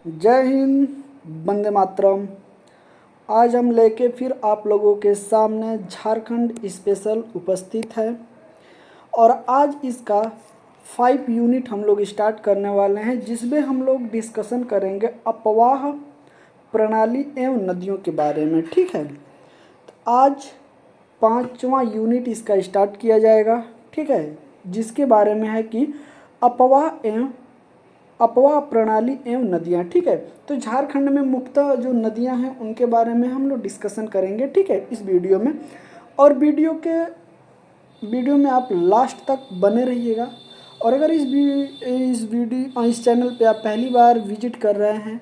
जय हिंद, वंदे मातरम। आज हम लेके फिर आप लोगों के सामने झारखंड स्पेशल उपस्थित है और आज इसका 5 यूनिट हम लोग स्टार्ट करने वाले हैं, जिसमें हम लोग डिस्कशन करेंगे अपवाह प्रणाली एवं नदियों के बारे में। ठीक है, तो आज 5वां यूनिट इसका स्टार्ट किया जाएगा। ठीक है, जिसके बारे में है कि अपवाह प्रणाली एवं नदियाँ। ठीक है, तो झारखंड में मुख्यतः जो नदियाँ हैं उनके बारे में हम लोग डिस्कशन करेंगे। ठीक है, इस वीडियो में, और वीडियो में आप लास्ट तक बने रहिएगा। और अगर इस चैनल पे आप पहली बार विजिट कर रहे हैं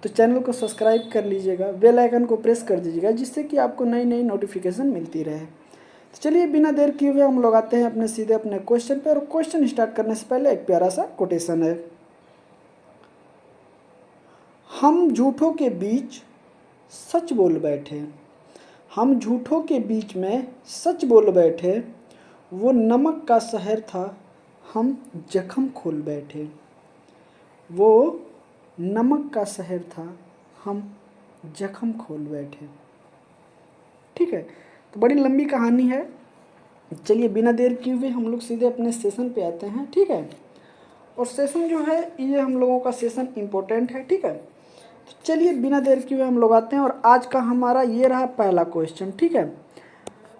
तो चैनल को सब्सक्राइब कर लीजिएगा, बेल आइकन को प्रेस कर दीजिएगा, जिससे कि आपको नई नई नोटिफिकेशन मिलती रहे। तो चलिए बिना देर किए हुए हम लोग आते हैं सीधे अपने क्वेश्चन पे। और क्वेश्चन स्टार्ट करने से पहले एक प्यारा सा कोटेशन है। हम झूठों के बीच सच बोल बैठे, हम झूठों के बीच में सच बोल बैठे, वो नमक का शहर था, हम जख्म खोल बैठे। वो नमक का शहर था, हम जख्म खोल बैठे। ठीक है, तो बड़ी लंबी कहानी है। चलिए बिना देर किए हुए हम लोग सीधे अपने सेशन पे आते हैं। ठीक है, और सेशन जो है ये हम लोगों का सेशन इम्पोर्टेंट है। ठीक है, तो चलिए बिना देर किए हुए हम लोग आते हैं और आज का हमारा ये रहा पहला क्वेश्चन। ठीक है,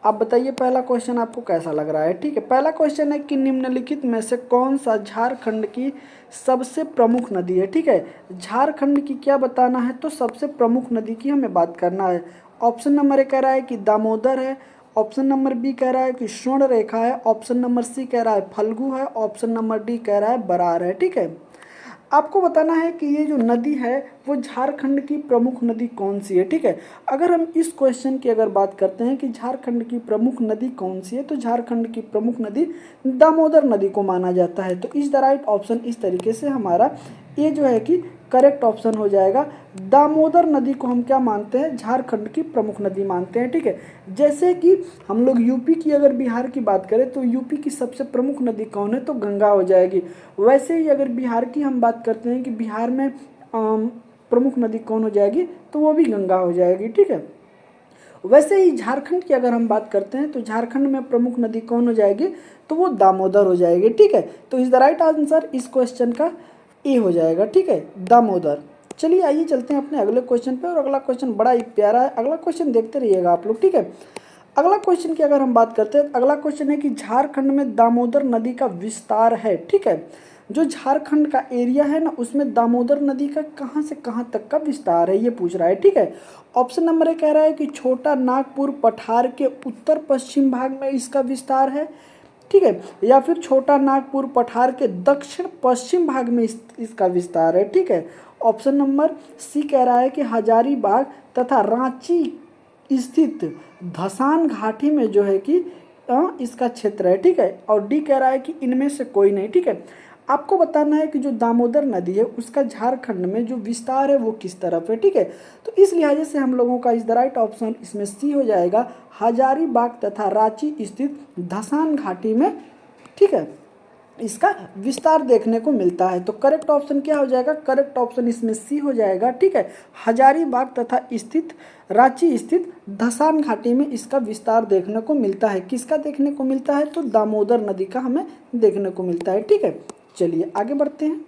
आप बताइए पहला क्वेश्चन आपको कैसा लग रहा है। ठीक है, पहला क्वेश्चन है कि निम्नलिखित में से कौन सा झारखंड की सबसे प्रमुख नदी है। ठीक है, झारखंड की क्या बताना है, तो सबसे प्रमुख नदी की हमें बात करना है। ऑप्शन नंबर ए कह रहा है कि दामोदर है, ऑप्शन नंबर बी कह रहा है कि स्वर्ण रेखा है, ऑप्शन नंबर सी कह रहा है फल्गु है, ऑप्शन नंबर डी कह रहा है बरार है। ठीक है, आपको बताना है कि ये जो नदी है वो झारखंड की प्रमुख नदी कौन सी है। ठीक है, अगर हम इस क्वेश्चन की अगर बात करते हैं कि झारखंड की प्रमुख नदी कौन सी है, तो झारखंड की प्रमुख नदी दामोदर नदी को माना जाता है। तो इज द राइट ऑप्शन, इस तरीके से हमारा ये जो है कि करेक्ट ऑप्शन हो जाएगा। दामोदर नदी को हम क्या मानते हैं, झारखंड की प्रमुख नदी मानते हैं। ठीक है, जैसे कि हम लोग यूपी की अगर बिहार की बात करें तो यूपी की सबसे प्रमुख नदी कौन है, तो गंगा हो जाएगी। वैसे ही अगर बिहार की हम बात करते हैं कि बिहार में प्रमुख नदी कौन हो जाएगी, तो वो भी गंगा हो जाएगी। ठीक है, वैसे ही झारखंड की अगर हम बात करते हैं तो झारखंड में प्रमुख नदी कौन हो जाएगी, तो वो दामोदर हो जाएगी। ठीक है, तो इज द राइट आंसर इस क्वेश्चन का ए हो जाएगा। ठीक है, दामोदर। चलिए आइए चलते हैं अपने अगले क्वेश्चन पे, और अगला क्वेश्चन बड़ा ही प्यारा है। अगला क्वेश्चन देखते रहिएगा आप लोग। ठीक है, अगला क्वेश्चन की अगर हम बात करते हैं, अगला क्वेश्चन है कि झारखंड में दामोदर नदी का विस्तार है। ठीक है, जो झारखंड का एरिया है ना, उसमें दामोदर नदी का कहाँ से कहाँ तक का विस्तार है, ये पूछ रहा है। ठीक है, ऑप्शन नंबर ए कह रहा है कि छोटा नागपुर पठार के उत्तर पश्चिम भाग में इसका विस्तार है। ठीक है, या फिर छोटा नागपुर पठार के दक्षिण पश्चिम भाग में इसका विस्तार है। ठीक है, ऑप्शन नंबर सी कह रहा है कि हजारीबाग तथा रांची स्थित धसान घाटी में जो है कि इसका क्षेत्र है। ठीक है, और डी कह रहा है कि इनमें से कोई नहीं। ठीक है, आपको बताना है कि जो दामोदर नदी है उसका झारखंड में जो विस्तार है वो किस तरफ है। ठीक है, तो इस लिहाजे से हम लोगों का इस द राइट ऑप्शन इसमें सी हो जाएगा, हजारीबाग तथा रांची स्थित धसान घाटी में। ठीक है, इसका विस्तार देखने को मिलता है। तो करेक्ट ऑप्शन क्या हो जाएगा, करेक्ट ऑप्शन इसमें सी हो जाएगा। ठीक है, हजारीबाग तथा स्थित रांची स्थित धसान घाटी में इसका विस्तार देखने को मिलता है। किसका देखने को मिलता है, तो दामोदर नदी का हमें देखने को मिलता है। ठीक है, चलिए आगे बढ़ते हैं।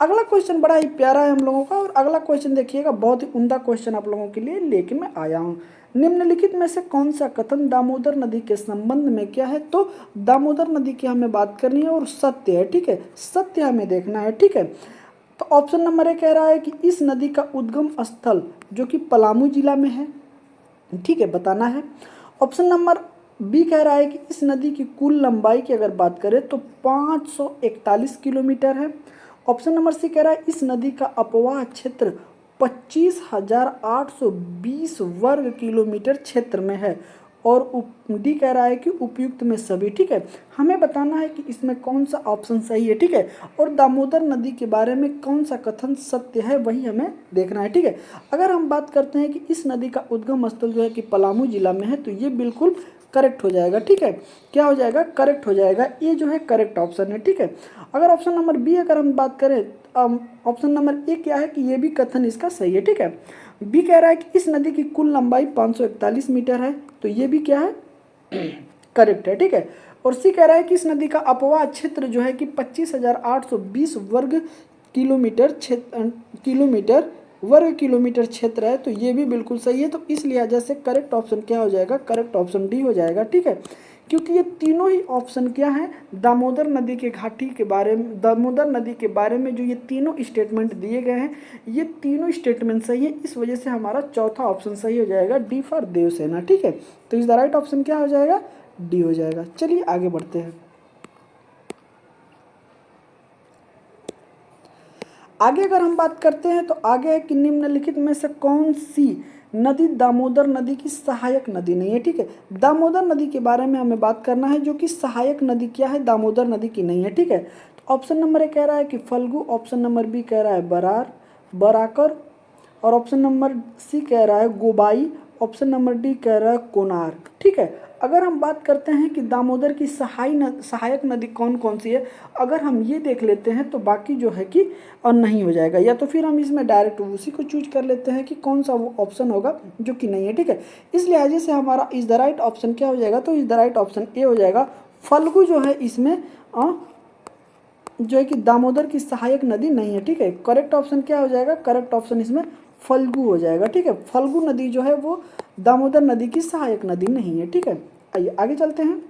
अगला क्वेश्चन बड़ा ही प्यारा है हम लोगों का, और अगला क्वेश्चन देखिएगा, बहुत ही उम्दा क्वेश्चन आप लोगों के लिए लेके मैं आया हूँ। निम्नलिखित में से कौन सा कथन दामोदर नदी के संबंध में क्या है, तो दामोदर नदी की हमें बात करनी है और सत्य है। ठीक है, सत्य हमें देखना है। ठीक है, तो ऑप्शन नंबर ए कह रहा है कि इस नदी का उद्गम स्थल जो कि पलामू जिला में है। ठीक है, बताना है। ऑप्शन नंबर बी कह रहा है कि इस नदी की कुल लंबाई की अगर बात करें तो 541 किलोमीटर है। ऑप्शन नंबर सी कह रहा है इस नदी का अपवाह क्षेत्र 25,820 वर्ग किलोमीटर क्षेत्र में है, और डी कह रहा है कि उपयुक्त में सभी। ठीक है, हमें बताना है कि इसमें कौन सा ऑप्शन सही है। ठीक है, और दामोदर नदी के बारे में कौन सा कथन सत्य है वही हमें देखना है। ठीक है, अगर हम बात करते हैं कि इस नदी का उद्गम स्थल जो है कि पलामू जिला में है, तो ये बिल्कुल करेक्ट हो जाएगा। ठीक है, क्या हो जाएगा, करेक्ट हो जाएगा। ये जो है करेक्ट ऑप्शन है। ठीक है, अगर ऑप्शन नंबर बी अगर हम बात करें, ऑप्शन नंबर ए क्या है कि ये भी कथन इसका सही है। ठीक है, बी कह रहा है कि इस नदी की कुल लंबाई 541 मीटर है, तो ये भी क्या है, करेक्ट है। ठीक है, और सी कह रहा है कि इस नदी का अपवाह क्षेत्र जो है कि 25,820 वर्ग किलोमीटर क्षेत्र है, तो ये भी बिल्कुल सही है। तो इस लिहाजा से करेक्ट ऑप्शन क्या हो जाएगा, करेक्ट ऑप्शन डी हो जाएगा। ठीक है, क्योंकि ये तीनों ही ऑप्शन क्या है, दामोदर नदी के घाटी के बारे में, दामोदर नदी के बारे में जो ये तीनों स्टेटमेंट दिए गए हैं, ये तीनों स्टेटमेंट सही है। इस वजह से हमारा चौथा ऑप्शन सही हो जाएगा, डी फॉर देवसेना। ठीक है, तो इस द राइट ऑप्शन क्या हो जाएगा, डी हो जाएगा। चलिए आगे बढ़ते हैं। आगे अगर हम बात करते हैं तो आगे है कि निम्नलिखित में से कौन सी नदी दामोदर नदी की सहायक नदी नहीं है। ठीक है, दामोदर नदी के बारे में हमें बात करना है, जो कि सहायक नदी क्या है, दामोदर नदी की नहीं है। ठीक है, तो ऑप्शन नंबर ए कह रहा है कि फल्गु, ऑप्शन नंबर बी कह रहा है बराकर, और ऑप्शन नंबर सी कह रहा है गोबाई, ऑप्शन नंबर डी कह रहा है कोनार। ठीक है, अगर हम बात करते हैं कि दामोदर की सहायक नदी कौन कौन सी है, अगर हम ये देख लेते हैं तो बाकी जो है कि और नहीं हो जाएगा, या तो फिर हम इसमें डायरेक्ट उसी को चूज कर लेते हैं कि कौन सा वो ऑप्शन होगा जो कि नहीं है। ठीक है, इस लिहाजे से हमारा इस द राइट ऑप्शन क्या हो जाएगा, तो इस द राइट ऑप्शन ए हो जाएगा। फल्गु जो है इसमें जो है कि दामोदर की सहायक नदी नहीं है। ठीक है, करेक्ट ऑप्शन क्या हो जाएगा, करेक्ट ऑप्शन इसमें फल्गु हो जाएगा। ठीक है, फल्गु नदी जो है वो दामोदर नदी की सहायक नदी नहीं है। ठीक है, आइए आगे चलते हैं।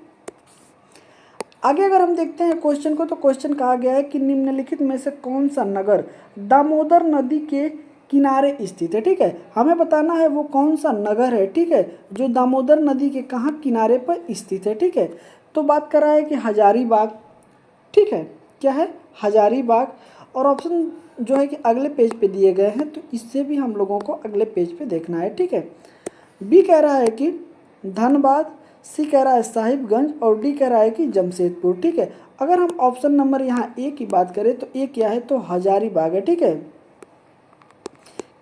आगे अगर हम देखते हैं क्वेश्चन को, तो क्वेश्चन कहा गया है कि निम्नलिखित में से कौन सा नगर दामोदर नदी के किनारे स्थित है। ठीक है, हमें बताना है वो कौन सा नगर है, ठीक है, जो दामोदर नदी के कहाँ किनारे पर स्थित है। ठीक है, तो बात कर रहा है कि हजारीबाग। ठीक है, क्या है, हजारीबाग। और ऑप्शन जो है कि अगले पेज पे दिए गए हैं, तो इससे भी हम लोगों को अगले पेज पे देखना है। ठीक है, बी कह रहा है कि धनबाद, सी कह रहा है साहिबगंज, और डी कह रहा है कि जमशेदपुर। ठीक है, अगर हम ऑप्शन नंबर यहाँ ए की बात करें तो ए क्या है, तो हजारीबाग है। ठीक है,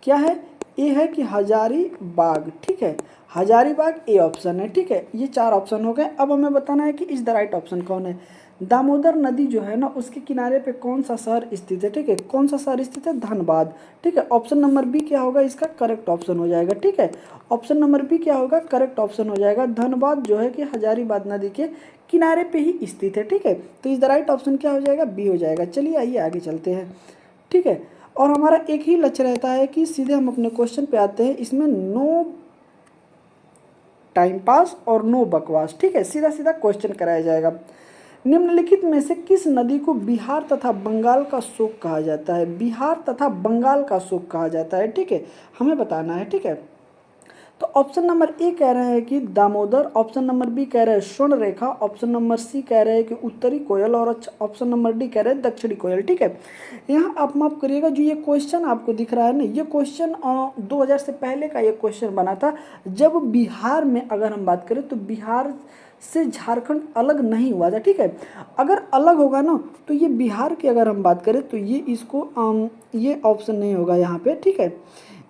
क्या है, ए है कि हजारीबाग। ठीक है, हजारीबाग ए ऑप्शन है। ठीक है, ये चार ऑप्शन हो गए। अब हमें बताना है कि इस द राइट ऑप्शन कौन है। दामोदर नदी जो है ना, उसके किनारे पे कौन सा शहर स्थित है। ठीक है, कौन सा शहर स्थित है, धनबाद। ठीक है, ऑप्शन नंबर बी क्या होगा, इसका करेक्ट ऑप्शन हो जाएगा। ठीक है, ऑप्शन नंबर बी क्या होगा, करेक्ट ऑप्शन हो जाएगा। धनबाद जो है कि हजारीबाग नदी के किनारे पे ही स्थित है। ठीक है, तो इस द राइट ऑप्शन क्या हो जाएगा, बी हो जाएगा। चलिए आइए आगे चलते हैं। ठीक है, और हमारा एक ही लक्ष्य रहता है कि सीधे हम अपने क्वेश्चन पे आते हैं। इसमें नो टाइम पास और नो बकवास। ठीक है, सीधा सीधा क्वेश्चन कराया जाएगा। निम्नलिखित में से किस नदी को बिहार तथा बंगाल का शोक कहा जाता है, बिहार तथा बंगाल का शोक कहा जाता है। ठीक है, हमें बताना है। ठीक है, तो ऑप्शन नंबर ए कह रहे हैं कि दामोदर, ऑप्शन नंबर बी कह रहे हैं स्वर्ण रेखा, ऑप्शन नंबर सी कह रहे हैं कि उत्तरी कोयल, और ऑप्शन नंबर डी कह रहे हैं दक्षिणी कोयल। ठीक है, यहाँ आप माफ करिएगा, जो ये क्वेश्चन आपको दिख रहा है ना, ये क्वेश्चन 2000 से पहले का ये क्वेश्चन बना था, जब बिहार में अगर हम बात करें तो बिहार से झारखंड अलग नहीं हुआ था। ठीक है, अगर अलग होगा ना तो ये बिहार की अगर हम बात करें तो ये इसको ये ऑप्शन नहीं होगा यहाँ पे। ठीक है,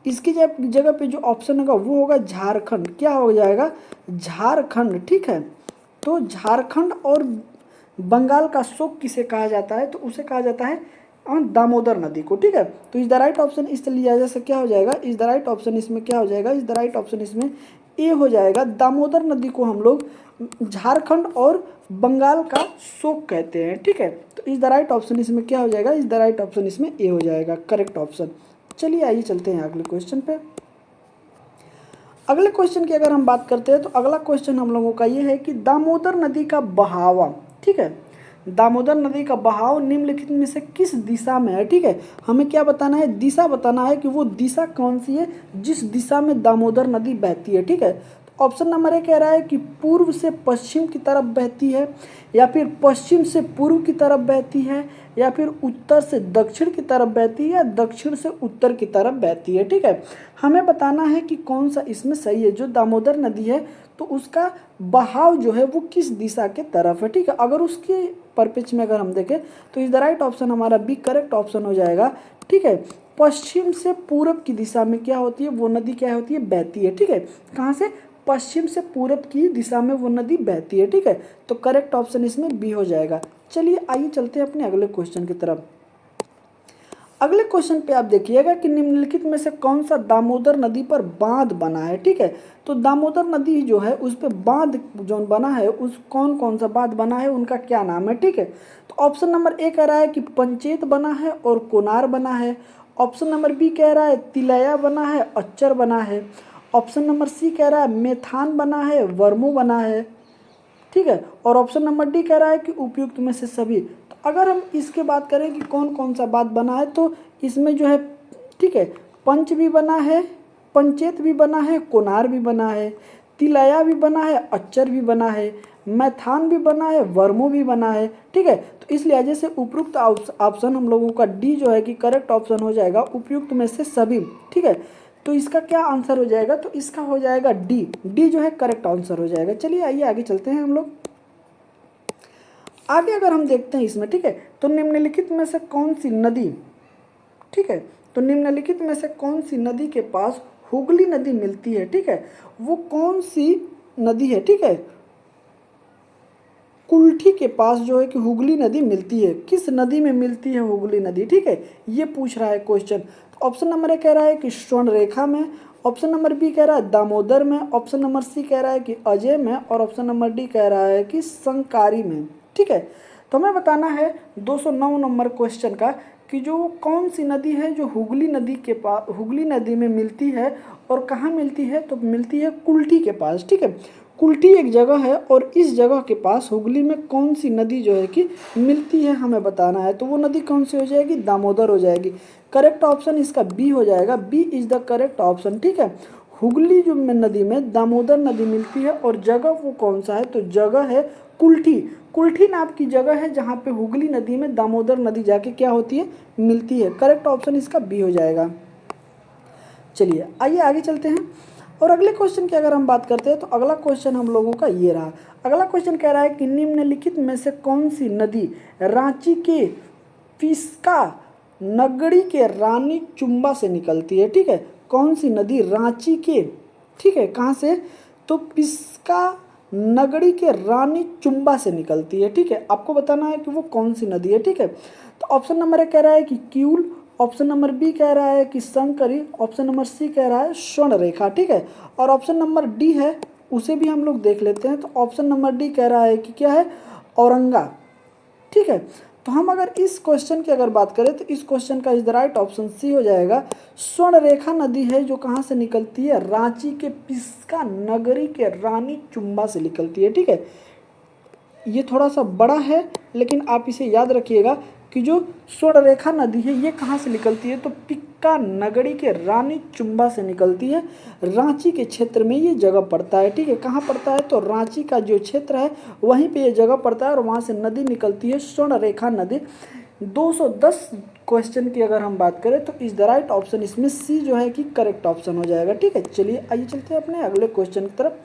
इसकी जगह पे जो ऑप्शन होगा वो होगा झारखंड। क्या हो जाएगा, झारखंड। ठीक है, तो झारखंड और बंगाल का शोक किसे कहा जाता है, तो उसे कहा जाता है दामोदर नदी को। ठीक है, तो इस द राइट ऑप्शन इस लिहाजा से क्या हो जाएगा, इस द राइट ऑप्शन इसमें क्या हो जाएगा, इस द राइट ऑप्शन इसमें ए हो जाएगा। दामोदर नदी को हम लोग झारखंड और बंगाल का शोक कहते हैं। ठीक है, तो इस द राइट ऑप्शन इसमें क्या हो जाएगा, इस द राइट ऑप्शन इसमें ए हो जाएगा, करेक्ट ऑप्शन। चलिए आइए चलते हैं अगले क्वेश्चन पे। अगले क्वेश्चन की अगर हम बात करते हैं तो अगला क्वेश्चन हम लोगों का ये है कि दामोदर नदी का बहाव। ठीक है, दामोदर नदी का बहाव निम्नलिखित में से किस दिशा में है। ठीक है, हमें क्या बताना है, दिशा बताना है कि वो दिशा कौन सी है जिस दिशा में दामोदर नदी बहती है। ठीक है, तो ऑप्शन नंबर ए कह रहा है कि पूर्व से पश्चिम की तरफ बहती है, या फिर पश्चिम से पूर्व की तरफ बहती है, या फिर उत्तर से दक्षिण की तरफ बहती है, या दक्षिण से उत्तर की तरफ बहती है। ठीक है, हमें बताना है कि कौन सा इसमें सही है। जो दामोदर नदी है तो उसका बहाव जो है वो किस दिशा के तरफ है। ठीक है, अगर उसके परिप्रेक्ष्य में अगर हम देखें तो इस द राइट ऑप्शन हमारा बी करेक्ट ऑप्शन हो जाएगा। ठीक है, पश्चिम से पूरब की दिशा में क्या होती है, वो नदी क्या होती है, बहती है। ठीक है, कहाँ से, पश्चिम से पूरब की दिशा में वो नदी बहती है। ठीक है, तो करेक्ट ऑप्शन इसमें बी हो जाएगा। चलिए आइए चलते हैं अपने अगले क्वेश्चन की तरफ। अगले क्वेश्चन पे आप देखिएगा कि निम्नलिखित में से कौन सा दामोदर नदी पर बांध बना है। ठीक है, तो दामोदर नदी जो है उस पर बांध जो बना है, उस कौन कौन सा बांध बना है, उनका क्या नाम है। ठीक है, तो ऑप्शन नंबर ए कह रहा है कि पंचेत बना है और कोनार बना है। ऑप्शन नंबर बी कह रहा है तिलैया बना है, अच्चर बना है। ऑप्शन नंबर सी कह रहा है मेथान बना है, वर्मू बना है। ठीक है, और ऑप्शन नंबर डी कह रहा है कि उपयुक्त में से सभी। तो अगर हम इसके बात करें कि कौन कौन सा बात बना है, तो इसमें जो है, ठीक है, पंच भी बना है, पंचेत भी बना है, कोनार भी बना है, तिलैया भी बना है, अच्चर भी बना है, मैथान भी बना है, वर्मो भी बना है। ठीक है, तो इस लिहाजे से उपयुक्त ऑप्शन हम लोगों का डी जो है कि करेक्ट ऑप्शन हो जाएगा, उपयुक्त में से सभी। ठीक है, तो इसका क्या आंसर हो जाएगा, तो इसका हो जाएगा डी। डी जो है करेक्ट आंसर हो जाएगा। चलिए आइए आगे चलते हैं हम लोग। आगे अगर हम देखते हैं इसमें, ठीक है, तो निम्नलिखित में से कौन सी नदी, ठीक है, तो निम्नलिखित में से कौन सी नदी के पास हुगली नदी मिलती है। ठीक है, वो कौन सी नदी है। ठीक है, कुल्ठी के पास जो है कि हुगली नदी मिलती है। किस नदी में मिलती है हुगली नदी। ठीक है, ये पूछ रहा है क्वेश्चन। ऑप्शन नंबर ए कह रहा है कि स्वर्णरेखा में, ऑप्शन नंबर बी कह रहा है दामोदर में, ऑप्शन नंबर सी कह रहा है कि अजय में, और ऑप्शन नंबर डी कह रहा है कि संकारी में। ठीक है, तो हमें बताना है 209 नंबर क्वेश्चन का कि जो कौन सी नदी है जो हुगली नदी के पास, हुगली नदी में मिलती है और कहाँ मिलती है, तो मिलती है कुल्ठी के पास। ठीक है, कुल्ठी एक जगह है और इस जगह के पास हुगली में कौन सी नदी जो है कि मिलती है हमें बताना है। तो वो नदी कौन सी हो जाएगी, दामोदर हो जाएगी। करेक्ट ऑप्शन इसका बी हो जाएगा, B is the correct option. ठीक है, हुगली जो नदी में दामोदर नदी मिलती है और जगह वो कौन सा है, तो जगह है कुल्ठी। कुल्ठी नाम की जगह है जहाँ पे हुगली नदी में दामोदर नदी जाके क्या होती है, मिलती है। करेक्ट ऑप्शन इसका बी हो जाएगा। चलिए आइए आगे चलते हैं और अगले क्वेश्चन की अगर हम बात करते हैं तो अगला क्वेश्चन हम लोगों का ये रहा। अगला क्वेश्चन कह रहा है कि निम्नलिखित में से कौन सी नदी रांची के पिस्का नगरी के रानी चुम्बा से निकलती है। ठीक है, कौन सी नदी रांची के, ठीक है, कहाँ से, तो पिस्का नगरी के रानी चुम्बा से निकलती है। ठीक है, आपको बताना है कि वो कौन सी नदी है। ठीक है, तो ऑप्शन नंबर ए कह रहा है कि क्यूल, ऑप्शन नंबर बी कह रहा है कि संकरी, ऑप्शन नंबर सी कह रहा है स्वर्णरेखा। ठीक है, और ऑप्शन नंबर डी है उसे भी हम लोग देख लेते हैं। तो ऑप्शन नंबर डी कह रहा है कि क्या है, औरंगा। ठीक है, तो हम अगर इस क्वेश्चन की अगर बात करें तो इस क्वेश्चन का is the right option C हो जाएगा। स्वर्णरेखा नदी है जो कहाँ से निकलती है, रांची के पिस्का नगरी के रानी चुम्बा से निकलती है। ठीक है, ये थोड़ा सा बड़ा है लेकिन आप इसे याद रखिएगा कि जो स्वर्णरेखा नदी है ये कहाँ से निकलती है, तो पिक्का नगरी के रानी चुम्बा से निकलती है। रांची के क्षेत्र में ये जगह पड़ता है। ठीक है, कहाँ पड़ता है, तो रांची का जो क्षेत्र है वहीं पे ये जगह पड़ता है और वहाँ से नदी निकलती है, स्वर्णरेखा नदी। 210 क्वेश्चन की अगर हम बात करें तो इज द राइट ऑप्शन इसमें सी जो है कि करेक्ट ऑप्शन हो जाएगा। ठीक है, चलिए आइए चलते हैं अपने अगले क्वेश्चन की तरफ।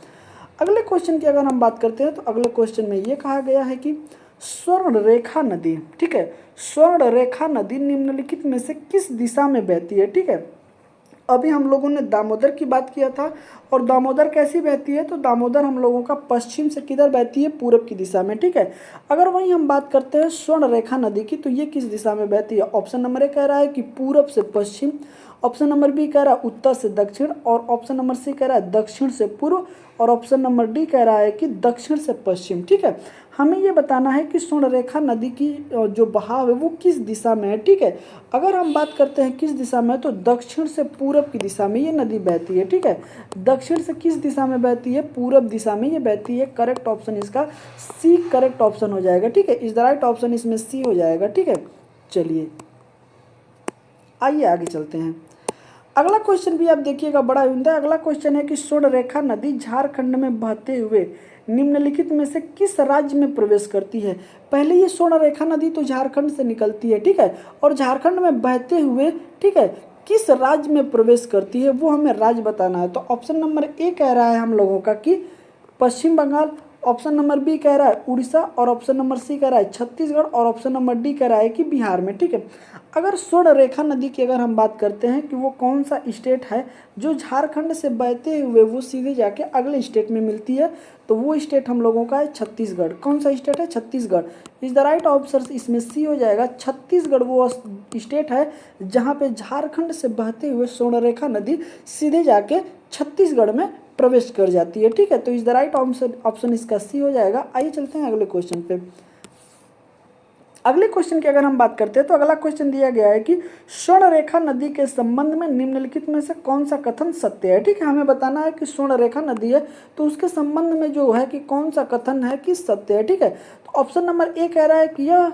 अगले क्वेश्चन की अगर हम बात करते हैं तो अगले क्वेश्चन में ये कहा गया है कि स्वर्णरेखा नदी, ठीक है, स्वर्णरेखा नदी निम्नलिखित में से किस दिशा में बहती है। ठीक है, अभी हम लोगों ने दामोदर की बात किया था और दामोदर कैसी बहती है, तो दामोदर हम लोगों का पश्चिम से किधर बहती है, पूरब की दिशा में। ठीक है, अगर वहीं हम बात करते हैं स्वर्णरेखा नदी की तो ये किस दिशा में बहती है। ऑप्शन नंबर ए कह रहा है कि पूरब से पश्चिम, ऑप्शन नंबर बी कह रहा है उत्तर से दक्षिण, और ऑप्शन नंबर सी कह रहा है दक्षिण से पूर्व, और ऑप्शन नंबर डी कह रहा है कि दक्षिण से पश्चिम। ठीक है, हमें ये बताना है कि स्वर्णरेखा नदी की जो बहाव है वो किस दिशा में है। ठीक है, अगर हम बात करते हैं किस दिशा में, तो दक्षिण से पूरब की दिशा में ये नदी बहती है। ठीक है, दक्षिण से किस दिशा में बहती है, पूरब दिशा में ये बहती है। करेक्ट ऑप्शन इसका सी करेक्ट ऑप्शन हो जाएगा। ठीक है, इज द राइट ऑप्शन इसमें सी हो जाएगा। ठीक है, चलिए आइए आगे चलते हैं। अगला क्वेश्चन भी आप देखिएगा बड़ा उम्दा है। अगला क्वेश्चन है कि स्वर्णरेखा नदी झारखंड में बहते हुए निम्नलिखित में से किस राज्य में प्रवेश करती है। पहले ये स्वर्णरेखा नदी तो झारखंड से निकलती है। ठीक है, और झारखंड में बहते हुए, ठीक है, किस राज्य में प्रवेश करती है वो हमें राज्य बताना है। तो ऑप्शन नंबर ए कह रहा है हम लोगों का कि पश्चिम बंगाल, ऑप्शन नंबर बी कह रहा है उड़ीसा, और ऑप्शन नंबर सी कह रहा है छत्तीसगढ़, और ऑप्शन नंबर डी कह रहा है कि बिहार में। ठीक है, अगर स्वर्ण रेखा नदी की अगर हम बात करते हैं कि वो कौन सा स्टेट है जो झारखंड से बहते हुए वो सीधे जाके अगले स्टेट में मिलती है, तो वो स्टेट हम लोगों का है छत्तीसगढ़। कौन सा स्टेट है? Chhattisgarh is the right option. इसमें सी हो जाएगा। छत्तीसगढ़ वो स्टेट है जहाँ पे झारखंड से बहते हुए स्वर्ण रेखा नदी सीधे जाके छत्तीसगढ़ में प्रवेश कर जाती है। ठीक है, तो इज द राइट ऑप्शन इसका सी हो जाएगा। आइए चलते हैं अगले क्वेश्चन पे। अगले क्वेश्चन की अगर हम बात करते हैं तो अगला क्वेश्चन दिया गया है कि स्वर्ण रेखा नदी के संबंध में निम्नलिखित में से कौन सा कथन सत्य है। ठीक है, हमें बताना है कि स्वर्ण रेखा नदी है तो उसके संबंध में जो है कि कौन सा कथन है कि सत्य है। ठीक है, तो ऑप्शन नंबर ए कह रहा है कि यह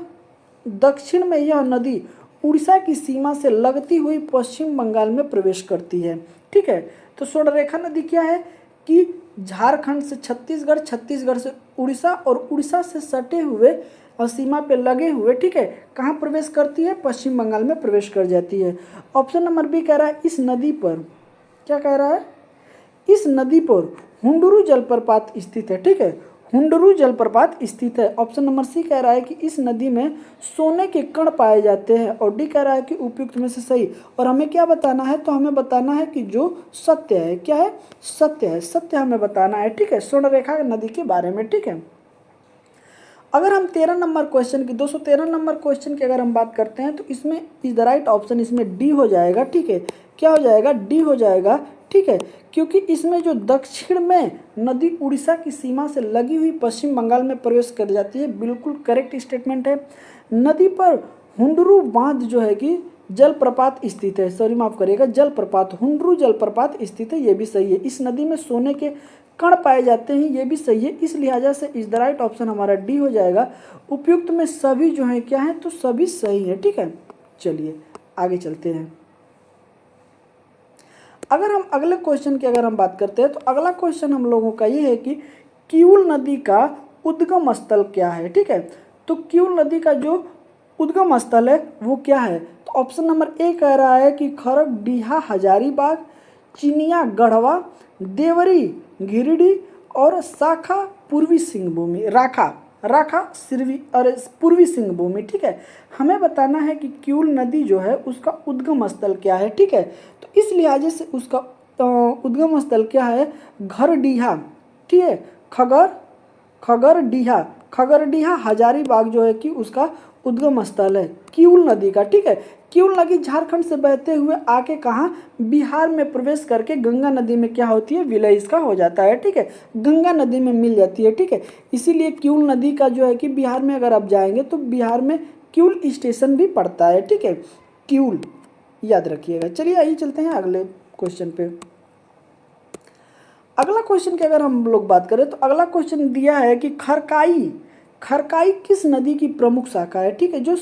दक्षिण में यह नदी उड़ीसा की सीमा से लगती हुई पश्चिम बंगाल में प्रवेश करती है। ठीक है, तो स्वर्ण रेखा नदी क्या है कि झारखंड से छत्तीसगढ़, छत्तीसगढ़ से उड़ीसा और उड़ीसा से सटे हुए और सीमा पे लगे हुए, ठीक है, कहाँ प्रवेश करती है? पश्चिम बंगाल में प्रवेश कर जाती है। ऑप्शन नंबर बी कह रहा है इस नदी पर, क्या कह रहा है? इस नदी पर हुंडरू जलप्रपात स्थित है। ठीक है, हुंडरू जलप्रपात स्थित है। ऑप्शन नंबर सी कह रहा है कि इस नदी में सोने के कण पाए जाते हैं, और डी कह रहा है कि उपयुक्त में से सही। और हमें क्या बताना है? तो हमें बताना है कि जो सत्य है, क्या है? सत्य है, सत्य हमें बताना है। ठीक है, स्वर्ण रेखा नदी के बारे में। ठीक है, अगर हम 13 नंबर क्वेश्चन की 213 नंबर क्वेश्चन की अगर हम बात करते हैं तो इसमें इज द राइट ऑप्शन इसमें डी हो जाएगा। ठीक है, क्या हो जाएगा? डी हो जाएगा। ठीक है, क्योंकि इसमें जो दक्षिण में नदी उड़ीसा की सीमा से लगी हुई पश्चिम बंगाल में प्रवेश कर जाती है, बिल्कुल करेक्ट स्टेटमेंट है। नदी पर हुंडरू बांध जो है कि जलप्रपात स्थित है, सॉरी माफ करिएगा, जलप्रपात, हुंडरू जलप्रपात स्थित है, ये भी सही है। इस नदी में सोने के कण पाए जाते हैं, ये भी सही है। इस लिहाजा से इज द राइट ऑप्शन हमारा डी हो जाएगा। उपयुक्त में सभी जो है क्या है? तो सभी सही है। ठीक है, चलिए आगे चलते हैं। अगर हम अगले क्वेश्चन की अगर हम बात करते हैं तो अगला क्वेश्चन हम लोगों का ये है कि किऊल नदी का उद्गम स्थल क्या है। ठीक है, तो किऊल नदी का जो उद्गम स्थल है वो क्या है? तो ऑप्शन नंबर ए कह रहा है कि खरगडीहा हजारीबाग, चिनिया गढ़वा, देवरी गिरिडीह और शाखा पूर्वी सिंहभूमि, राखा सिरवी और पूर्वी सिंहभूमि। ठीक है, हमें बताना है कि किऊल नदी जो है उसका उद्गम स्थल क्या है। ठीक है, तो इस लिहाजे से उसका उद्गम स्थल क्या है? घरडीहा। ठीक है, खगरडीहा हजारीबाग जो है कि उसका उद्गम स्थल है किऊल नदी का। ठीक है, किऊल नदी झारखंड से बहते हुए आके कहाँ? बिहार में प्रवेश करके गंगा नदी में क्या होती है? विलय इसका हो जाता है। ठीक है, गंगा नदी में मिल जाती है। ठीक है, इसीलिए किऊल नदी का जो है कि बिहार में अगर आप जाएंगे तो बिहार में किऊल स्टेशन भी पड़ता है। ठीक है, किऊल याद रखिएगा। चलिए आइए चलते हैं अगले क्वेश्चन पे। अगला क्वेश्चन की अगर हम लोग बात करें तो अगला क्वेश्चन दिया है कि खरकाई किस नदी की प्रमुख शाखा है। ठीक है, जो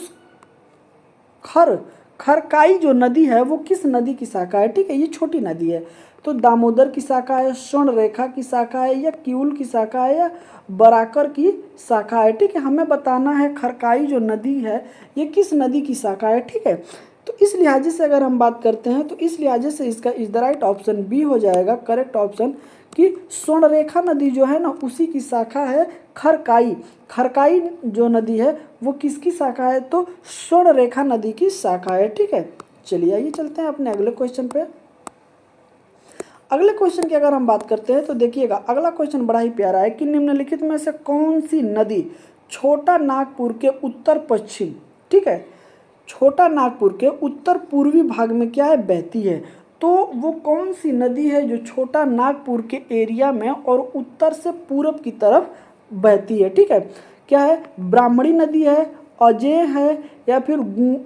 खरकाई जो नदी है वो किस नदी की शाखा है? ठीक है, ये छोटी नदी है, तो दामोदर की शाखा है, स्वर्ण रेखा की शाखा है, या किऊल की शाखा है, या बराकर की शाखा है। ठीक है, हमें बताना है खरकाई जो नदी है ये किस नदी की शाखा है। ठीक है, तो इस लिहाजे से अगर हम बात करते हैं तो इस लिहाजे से इसका is the right option B हो जाएगा, करेक्ट ऑप्शन, कि स्वर्ण रेखा नदी जो है ना उसी की शाखा है खरकाई जो नदी है वो किसकी शाखा है? तो स्वर्ण रेखा नदी की शाखा है। ठीक है, चलिए आइए चलते हैं अपने अगले क्वेश्चन पे। अगले क्वेश्चन की अगर हम बात करते हैं तो देखिएगा अगला क्वेश्चन बड़ा ही प्यारा है कि निम्नलिखित में से कौन सी नदी छोटा नागपुर के उत्तर पश्चिम, ठीक है, छोटा नागपुर के उत्तर पूर्वी भाग में क्या है? बहती है। तो वो कौन सी नदी है जो छोटा नागपुर के एरिया में और उत्तर से पूरब की तरफ बहती है? ठीक है, क्या है? ब्राह्मणी नदी है, अजय है, या फिर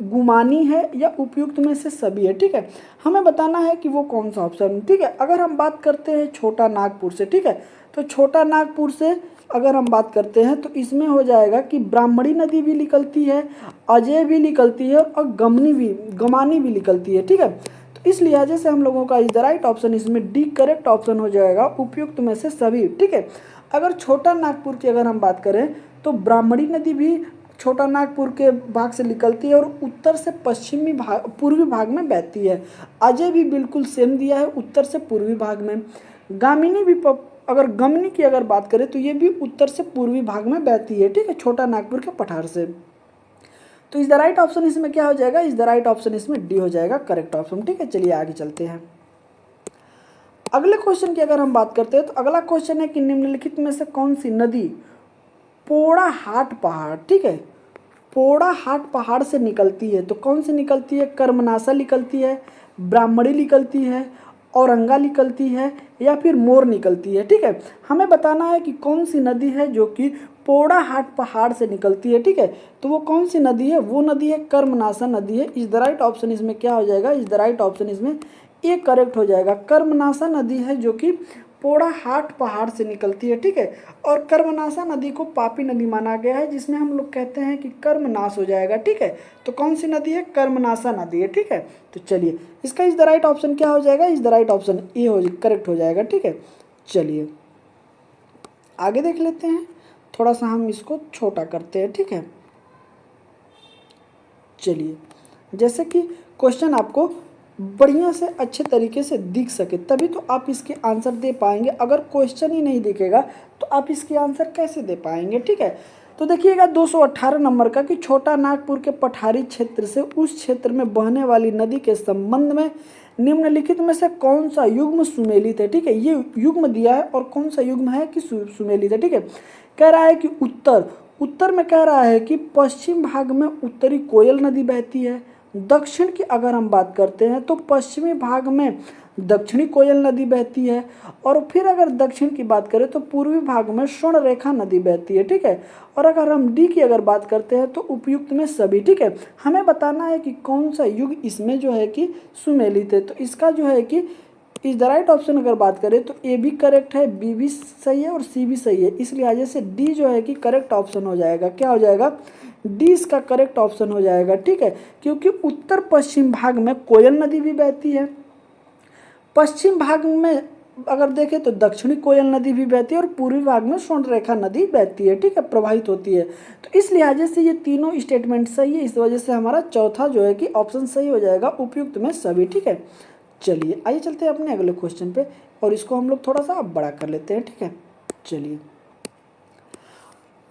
गुमानी है, या उपयुक्त में से सभी है। ठीक है, हमें बताना है कि वो कौन सा ऑप्शन। ठीक है, अगर हम बात करते हैं छोटा नागपुर से, ठीक है, तो छोटा नागपुर से अगर हम बात करते हैं तो इसमें हो जाएगा कि ब्राह्मणी नदी भी निकलती है, अजय भी निकलती है, और गमानी भी निकलती है। ठीक है, तो इस लिहाजे से हम लोगों का इज द राइट ऑप्शन इसमें डी करेक्ट ऑप्शन हो जाएगा, उपयुक्त में से सभी। ठीक है, अगर छोटा नागपुर की अगर हम बात करें तो ब्राह्मणी नदी भी छोटा नागपुर के भाग से निकलती है और उत्तर से पश्चिमी भाग पूर्वी भाग में बहती है। अजय भी बिल्कुल सेम दिया है, उत्तर से पूर्वी भाग में। गामिनी भी अगर गमनी की अगर बात करें तो ये भी उत्तर से पूर्वी भाग में बहती है, ठीक है, छोटा नागपुर के पठार से। तो इज द राइट ऑप्शन इसमें क्या हो जाएगा, इज द राइट ऑप्शन इसमें डी हो जाएगा करेक्ट ऑप्शन, ठीक है। चलिए आगे चलते हैं। अगले क्वेश्चन की अगर हम बात करते हैं तो अगला क्वेश्चन है कि निम्नलिखित में से कौन सी नदी पोड़ाहाट पहाड़, ठीक है, पोड़ाहाट पहाड़ से निकलती है। तो कौन सी निकलती है, कर्मनासा निकलती है, ब्राह्मणी निकलती है, औरंगा निकलती है, या फिर मोर निकलती है, ठीक है। हमें बताना है कि कौन सी नदी है जो कि पोड़ाहाट पहाड़ से निकलती है, ठीक है। तो वो कौन सी नदी है, वो नदी है कर्मनासा नदी है। इज द राइट ऑप्शन इसमें क्या हो जाएगा, इज द राइट ऑप्शन इसमें ए करेक्ट हो जाएगा। कर्मनासा नदी है जो कि पोड़ाहाट पहाड़ से निकलती है, ठीक है। और कर्मनासा नदी को पापी नदी माना गया है, जिसमें हम लोग कहते हैं कि कर्मनाश हो जाएगा, ठीक है। तो कौन सी नदी है, कर्मनासा नदी है, ठीक है। तो चलिए इसका इज द राइट ऑप्शन क्या हो जाएगा, is the right option A हो करेक्ट हो जाएगा, ठीक है। चलिए आगे देख लेते हैं, थोड़ा सा हम इसको छोटा करते हैं, ठीक है। चलिए जैसे कि क्वेश्चन आपको बढ़िया से अच्छे तरीके से दिख सके तभी तो आप इसके आंसर दे पाएंगे। अगर क्वेश्चन ही नहीं दिखेगा तो आप इसके आंसर कैसे दे पाएंगे, ठीक है। तो देखिएगा 218 नंबर का कि छोटा नागपुर के पठारी क्षेत्र से उस क्षेत्र में बहने वाली नदी के संबंध में निम्नलिखित में से कौन सा युग्म सुमेलित है, ठीक है। ये युग्म दिया है और कौन सा युग्म है कि सुमेलित है, ठीक है। कह रहा है कि उत्तर में कह रहा है कि पश्चिम भाग में उत्तरी कोयल नदी बहती है। दक्षिण की अगर हम बात करते हैं तो पश्चिमी भाग में दक्षिणी कोयल नदी बहती है। और फिर अगर दक्षिण की बात करें तो पूर्वी भाग में स्वर्ण रेखा नदी बहती है, ठीक है। और अगर हम डी की अगर बात करते हैं तो उपयुक्त में सभी, ठीक है। हमें बताना है कि कौन सा युग इसमें जो है कि सुमेलित है। तो इसका जो है कि इज द राइट ऑप्शन अगर बात करें तो ए भी करेक्ट है, बी भी सही है और सी भी सही है। इस लिहाजे से डी जो है कि करेक्ट ऑप्शन हो जाएगा। क्या हो जाएगा, डी इसका करेक्ट ऑप्शन हो जाएगा, ठीक है। क्योंकि उत्तर पश्चिम भाग में कोयल नदी भी बहती है, पश्चिम भाग में अगर देखें तो दक्षिणी कोयल नदी भी बहती है और पूर्वी भाग में स्वर्ण रेखा नदी बहती है, ठीक है, प्रवाहित होती है। तो इस लिहाजे से ये तीनों स्टेटमेंट सही है। इस वजह से हमारा चौथा जो है कि ऑप्शन सही हो जाएगा, उपयुक्त में सभी, ठीक है। चलिए आइए चलते हैं अपने अगले क्वेश्चन पे और इसको हम लोग थोड़ा सा अब बड़ा कर लेते हैं, ठीक है। चलिए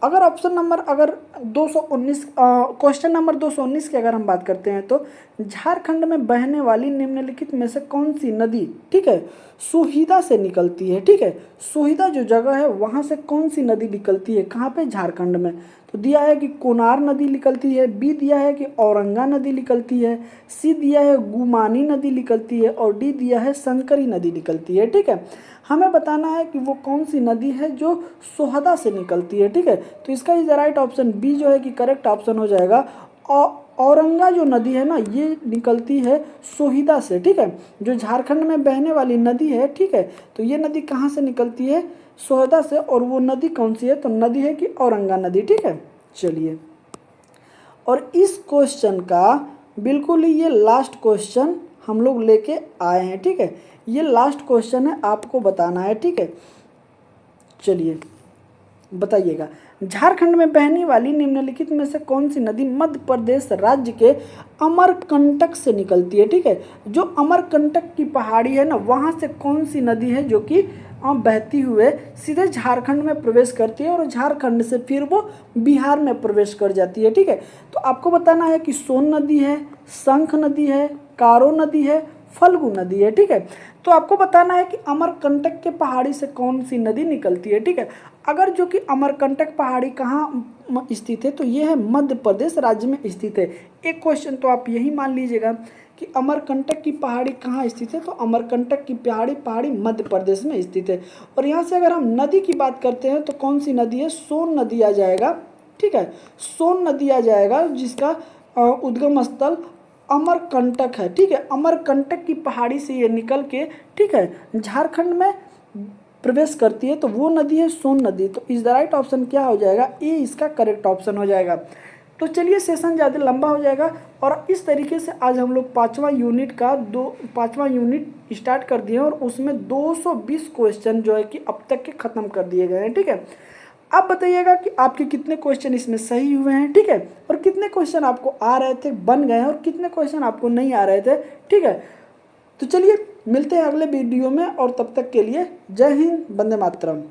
अगर ऑप्शन नंबर अगर 219 क्वेश्चन नंबर 219 की अगर हम बात करते हैं तो झारखंड में बहने वाली निम्नलिखित में से कौन सी नदी, ठीक है, सोहिदा से निकलती है, ठीक है। सोहिदा जो जगह है वहाँ से कौन सी नदी निकलती है, कहाँ पे, झारखंड में। तो दिया है कि कोनार नदी निकलती है, बी दिया है कि औरंगा नदी निकलती है, सी दिया है गुमानी नदी निकलती है और डी दिया है शंकरी नदी निकलती है, ठीक है। हमें बताना है कि वो कौन सी नदी है जो सोहदा से निकलती है, ठीक है। तो इसका is the right option B जो है कि करेक्ट ऑप्शन हो जाएगा। औरंगा जो नदी है ना ये निकलती है सोहिदा से, ठीक है, जो झारखंड में बहने वाली नदी है, ठीक है। तो ये नदी कहाँ से निकलती है, सोहदा से। और वो नदी कौन सी है, तो नदी है कि औरंगा नदी, ठीक है। चलिए और इस क्वेश्चन का बिल्कुल ही ये लास्ट क्वेश्चन हम लोग लेके आए हैं, ठीक है। ये लास्ट क्वेश्चन है, आपको बताना है, ठीक है। चलिए बताइएगा, झारखंड में बहने वाली निम्नलिखित में से कौन सी नदी मध्य प्रदेश राज्य के अमरकंटक से निकलती है, ठीक है। जो अमरकंटक की पहाड़ी है ना वहाँ से कौन सी नदी है जो कि बहती हुए सीधे झारखंड में प्रवेश करती है और झारखंड से फिर वो बिहार में प्रवेश कर जाती है, ठीक है। तो आपको बताना है कि सोन नदी है, शंख नदी है, कारो नदी है, फल्गु नदी है, ठीक है। तो आपको बताना है कि अमरकंटक के पहाड़ी से कौन सी नदी निकलती है, ठीक है। अगर जो कि अमरकंटक पहाड़ी कहाँ स्थित है तो ये है मध्य प्रदेश राज्य में स्थित है। एक क्वेश्चन तो आप यही मान लीजिएगा कि अमरकंटक की पहाड़ी कहाँ स्थित है, तो अमरकंटक की पहाड़ी मध्य प्रदेश में स्थित है। और यहाँ से अगर हम नदी की बात करते हैं तो कौन सी नदी है, सोन नदी आ जाएगा, ठीक है। सोन नदी आ जाएगा जिसका उद्गम स्थल अमरकंटक है, ठीक है। अमरकंटक की पहाड़ी से ये निकल के, ठीक है, झारखंड में प्रवेश करती है तो वो नदी है सोन नदी। तो इस द राइट ऑप्शन क्या हो जाएगा, ए इसका करेक्ट ऑप्शन हो जाएगा। तो चलिए सेशन ज़्यादा लंबा हो जाएगा और इस तरीके से आज हम लोग पाँचवा यूनिट स्टार्ट कर दिए और उसमें 220 क्वेश्चन जो है कि अब तक के ख़त्म कर दिए गए हैं, ठीक है। आप बताइएगा कि आपके कितने क्वेश्चन इसमें सही हुए हैं, ठीक है, और कितने क्वेश्चन आपको आ रहे थे, बन गए हैं, और कितने क्वेश्चन आपको नहीं आ रहे थे, ठीक है। तो चलिए मिलते हैं अगले वीडियो में और तब तक के लिए जय हिंद, वंदे मातरम।